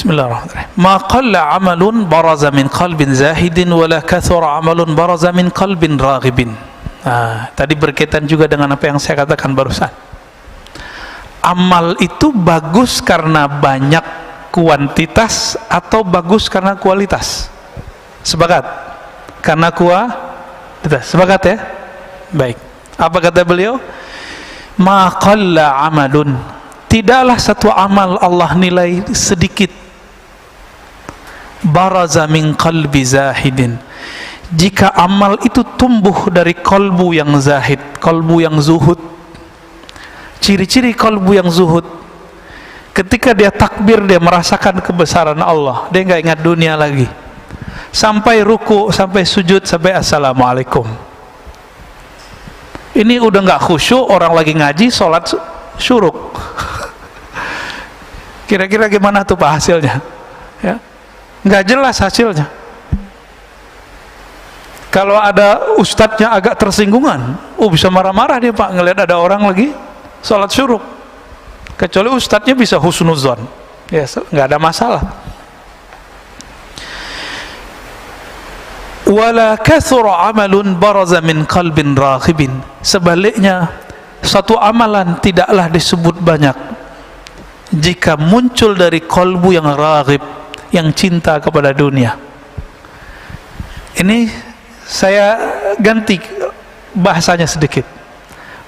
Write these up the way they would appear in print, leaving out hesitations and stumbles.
Bismillahirrahmanirrahim. Ma qalla amalun baraza min qalbin zahidin wala kathura amalun baraza min qalbin raghibin. Tadi berkaitan juga dengan apa yang saya katakan barusan. Amal itu bagus karena banyak kuantitas atau bagus karena kualitas? Sepakat? Karena kualitas. Sepakat ya? Baik. Apa kata beliau? Ma qalla amalun, tidaklah satu amal Allah nilai sedikit. Baraza min qalbi zahidin, jika amal itu tumbuh dari kolbu yang zahid, kolbu yang zuhud. Ciri-ciri kolbu yang zuhud, ketika dia takbir dia merasakan kebesaran Allah, dia nggak ingat dunia lagi, sampai ruku, sampai sujud, sampai assalamualaikum. Ini udah nggak khusyuk, orang lagi ngaji, sholat syuruk. Kira-kira gimana tuh Pak hasilnya? Ya, nggak jelas hasilnya. Kalau ada ustadznya agak tersinggungan, bisa marah-marah dia Pak ngelihat ada orang lagi sholat syuruk. Kecuali ustadznya bisa husnuzon, ya nggak ada masalah. Wala kathura amalun baraza min qalbin raghibin, sebaliknya satu amalan tidaklah disebut banyak jika muncul dari kolbu yang raghib, yang cinta kepada dunia. Ini saya ganti bahasanya sedikit.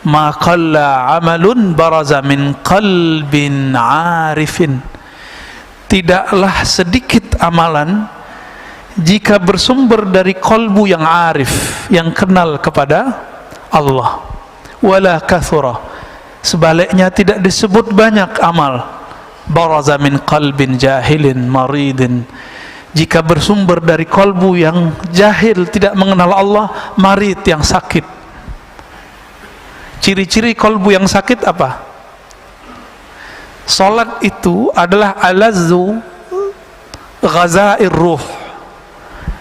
Ma qalla amalun baraza min qalbin arifin, tidaklah sedikit amalan jika bersumber dari kolbu yang arif, yang kenal kepada Allah. Wala kathura, sebaliknya tidak disebut banyak amal baraza min qalbin jahilin maridin, jika bersumber dari kolbu yang jahil, tidak mengenal Allah, marid, yang sakit. Ciri-ciri kolbu yang sakit apa? Salat itu adalah alazzu ghazair ruh.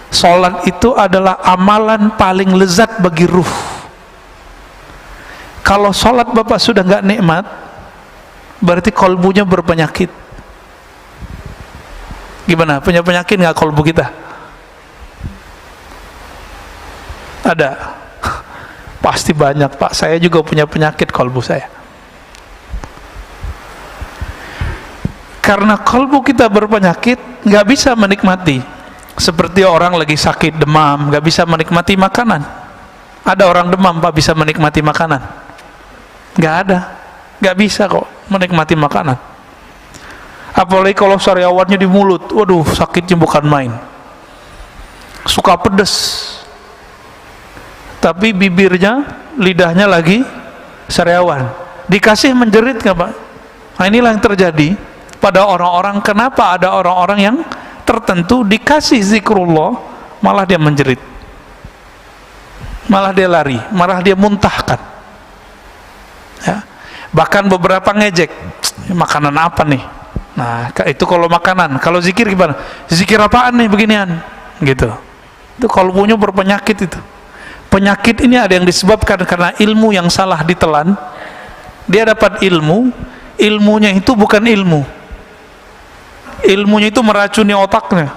Salat itu adalah amalan paling lezat bagi ruh. Kalau salat Bapak sudah nggak nikmat, berarti kolbunya berpenyakit. Gimana? Punya penyakit nggak kolbu kita? Ada? Pasti banyak Pak. Saya juga punya penyakit kolbu saya. Karena kolbu kita berpenyakit, nggak bisa menikmati. Seperti orang lagi sakit demam, nggak bisa menikmati makanan. Ada orang demam Pak bisa menikmati makanan? Nggak ada. Nggak bisa kok menikmati makanan. Apalagi kalau sariawannya di mulut, waduh sakitnya bukan main. Suka pedes, tapi bibirnya, lidahnya lagi sariawan. Dikasih menjerit nggak Pak? Nah inilah yang terjadi pada orang-orang. Kenapa ada orang-orang yang tertentu dikasih zikrullah malah dia menjerit, malah dia lari, malah dia muntahkan, ya. Bahkan beberapa ngejek, makanan apa nih? Nah itu kalau makanan. Kalau zikir gimana? Zikir apaan nih beginian? Gitu. Itu kalbunya berpenyakit itu. Penyakit ini ada yang disebabkan karena ilmu yang salah ditelan. Dia dapat ilmu, ilmunya itu bukan ilmu. Ilmunya itu meracuni otaknya.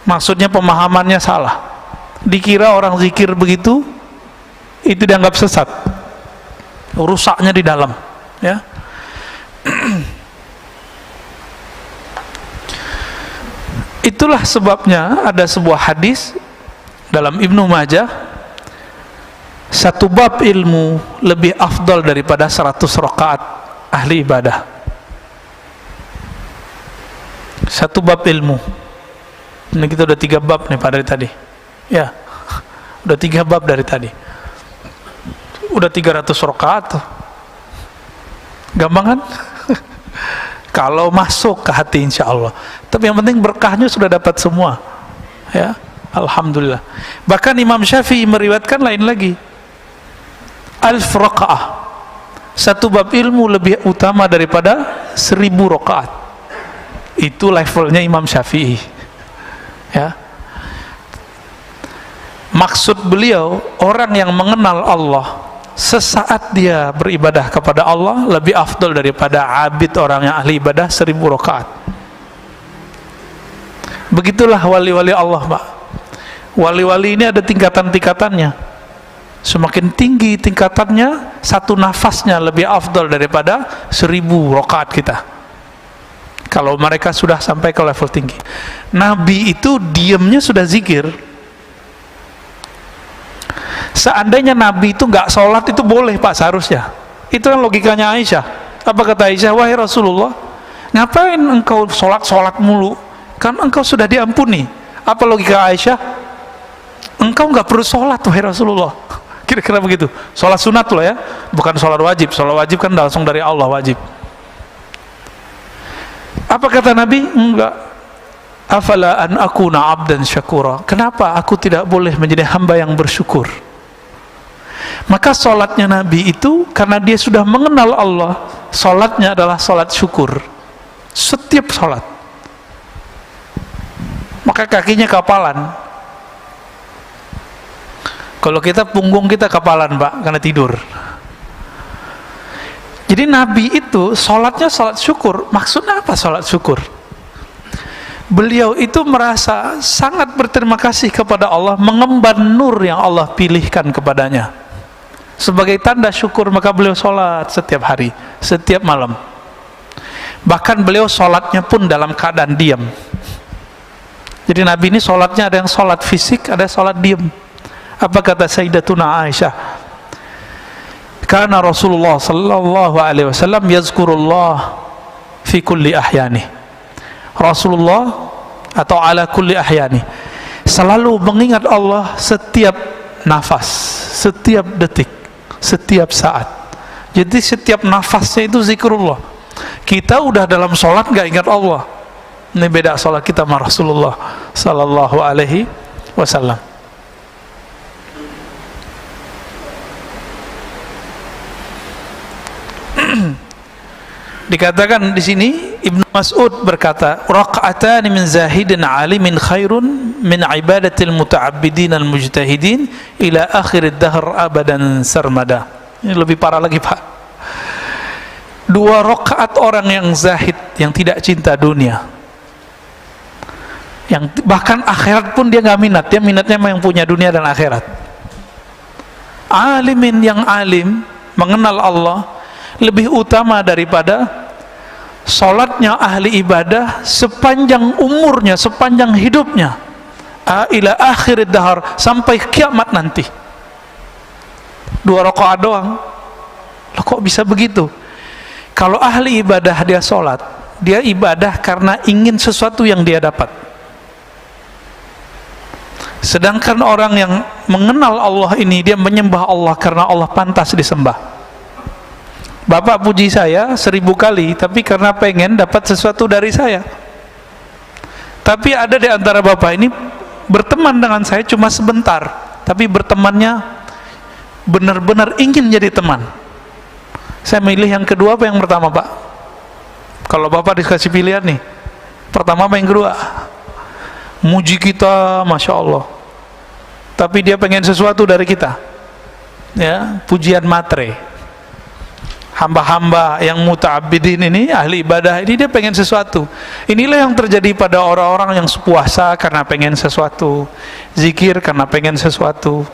Maksudnya pemahamannya salah. Dikira orang zikir begitu, itu dianggap sesat. Rusaknya di dalam, ya. Itulah sebabnya ada sebuah hadis dalam Ibnu Majah, satu bab ilmu lebih afdal daripada 100 rakaat ahli ibadah. Satu bab ilmu. Ini kita udah 3 bab nih Pak dari tadi. Ya, udah 3 bab dari tadi. Udah 300 rakaat tuh. Gampang kan? Kalau masuk ke hati insya Allah. Tapi yang penting berkahnya sudah dapat semua, ya. Alhamdulillah. Bahkan Imam Syafi'i meriwayatkan lain lagi. 1000 rakaah, satu bab ilmu lebih utama daripada 1000 rakaat. Itu levelnya Imam Syafi'i, ya. Maksud beliau, orang yang mengenal Allah sesaat dia beribadah kepada Allah lebih afdal daripada abid orang yang ahli ibadah 1000 rakaat. Begitulah wali-wali Allah, Pak. Wali-wali ini ada tingkatan-tingkatannya. Semakin tinggi tingkatannya, satu nafasnya lebih afdal daripada 1000 rakaat kita. Kalau mereka sudah sampai ke level tinggi. Nabi itu diamnya sudah zikir. Seandainya Nabi itu nggak sholat itu boleh, Pak, seharusnya. Itu kan logikanya Aisyah. Apa kata Aisyah? Wahai Rasulullah, ngapain engkau sholat mulu? Kan engkau sudah diampuni. Apa logika Aisyah? Engkau nggak perlu sholat, wahai Rasulullah. Kira-kira begitu. Sholat sunat loh ya, bukan sholat wajib. Sholat wajib kan langsung dari Allah, wajib. Apa kata Nabi? Enggak. Afala an akuna abdan syakura. Kenapa aku tidak boleh menjadi hamba yang bersyukur? Maka sholatnya Nabi itu karena dia sudah mengenal Allah, sholatnya adalah sholat syukur. Setiap sholat. Maka kakinya kapalan. Kalau kita punggung kita kapalan, Pak, karena tidur. Jadi Nabi itu sholatnya sholat syukur. Maksudnya apa sholat syukur? Beliau itu merasa sangat berterima kasih kepada Allah, mengemban nur yang Allah pilihkan kepadanya. Sebagai tanda syukur, maka beliau sholat setiap hari, setiap malam. Bahkan beliau sholatnya pun dalam keadaan diam. Jadi Nabi ini sholatnya ada yang sholat fisik, ada yang sholat diam. Apa kata Sayyidatuna Aisyah? Karena Rasulullah sallallahu alaihi wasallam yazkurullah fi kulli ahyani. Rasulullah atau ala kulli ahyani selalu mengingat Allah setiap nafas, setiap detik, setiap saat. Jadi setiap nafasnya itu zikrullah. Kita udah dalam sholat gak ingat Allah. Ini beda sholat kita sama Rasulullah sallallahu alaihi wasallam. Dikatakan di sini Ibnu Mas'ud berkata, raq'atan min zahidin alimin khairun min ibadatil muta'abbidin al-mujtahidin ila akhir ad-dahr abadan sarmada. Ini lebih parah lagi, Pak. 2 rakaat orang yang zahid, yang tidak cinta dunia, yang bahkan akhirat pun dia nggak minat, dia minatnya yang punya dunia dan akhirat. Alimin yang alim, mengenal Allah, lebih utama daripada sholatnya ahli ibadah sepanjang umurnya, sepanjang hidupnya, ila akhir dahar, sampai kiamat nanti. 2 rakaat doang. Loh, kok bisa begitu? Kalau ahli ibadah dia sholat, dia ibadah karena ingin sesuatu yang dia dapat. Sedangkan orang yang mengenal Allah ini, dia menyembah Allah karena Allah pantas disembah. Bapak puji saya 1000 kali, tapi karena pengen dapat sesuatu dari saya. Tapi ada di antara bapak ini berteman dengan saya cuma sebentar, tapi bertemannya benar-benar ingin jadi teman. Saya milih yang kedua apa yang pertama, Pak? Kalau bapak dikasih pilihan nih, pertama apa yang kedua? Muji kita, Masya Allah, tapi dia pengen sesuatu dari kita, ya, pujian matre. Hamba-hamba yang muta'abbidin ini, ahli ibadah ini, dia pengen sesuatu. Inilah yang terjadi pada orang-orang yang puasa karena pengen sesuatu, zikir karena pengen sesuatu,